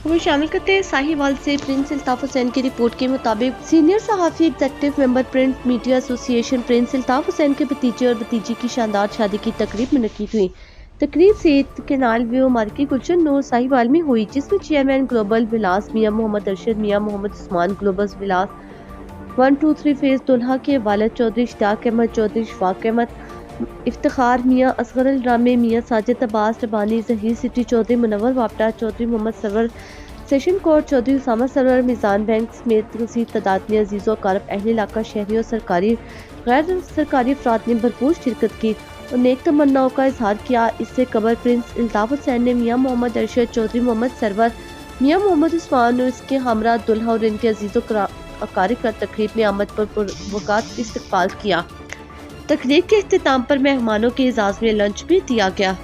खबर शामिल करते हैं। साहिवाल से प्रिंस अल्ताफ हुसैन की रिपोर्ट के मुताबिक सीनियर सहाफ़ी executive member print media association Prince Altaf Hussain के भतीजे और भतीजी की शानदार शादी की तकरीब मुनक्किद हुई। तकरीब सेहत केनाल व्यू मार्केट गुलशन नूर साहिवाल में हुई, जिसमें चेयरमैन ग्लोबल विलास मियां मोहम्मद अरशद मियां मोहम्मद उस्मान ग्लोबल विलास 123 फेज दुल्हा के वालिद चौधरी इश्तियाक अहमद चौधरी शफाक अहमद इफ्तिखार मियां असगर ड्रामे मियां साजिद अब्बास रबानी जहीर सिटी चौधरी मुनव्वर वापटा Chaudhry Mohammad Sarwar session court Chaudhry Usama Sarwar Meezan bank समेत मज़ीद तादाद में अजीज़ों कारब अहल इलाका शहरी और सरकारी गैर सरकारी अफराद ने भरपूर शिरकत की और नेक तमन्नाओं का इजहार किया। इससे कबल प्रिंस अल्ताफ हुसैन ने मियां मोहम्मद अरशद चौधरी मोहम्मद सरवर मियां मोहम्मद उस्मान और इसके हमरा दुल्हा और इनके अजीज़ों अकारिब का तकरीब में आमद पर वक़ात इस्तकबाल किया। तकरीब के इख्तिताम पर मेहमानों के एजाज़ में लंच भी दिया गया।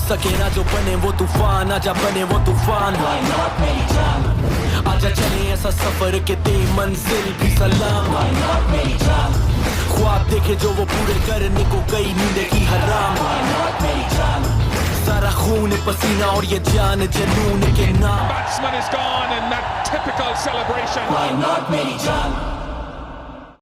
सके ना जो बने वो तूफान, आजा बने वो तूफान। आजा चले ऐसा सफर के ते मंजिल भी सलाम। ख्वाब देखे जो वो पूरे करने को कई नींद की हराम। सारा खून पसीना और ये जान जनून के नाम। Batsman is gone in that typical celebration. Why not मेरी जान?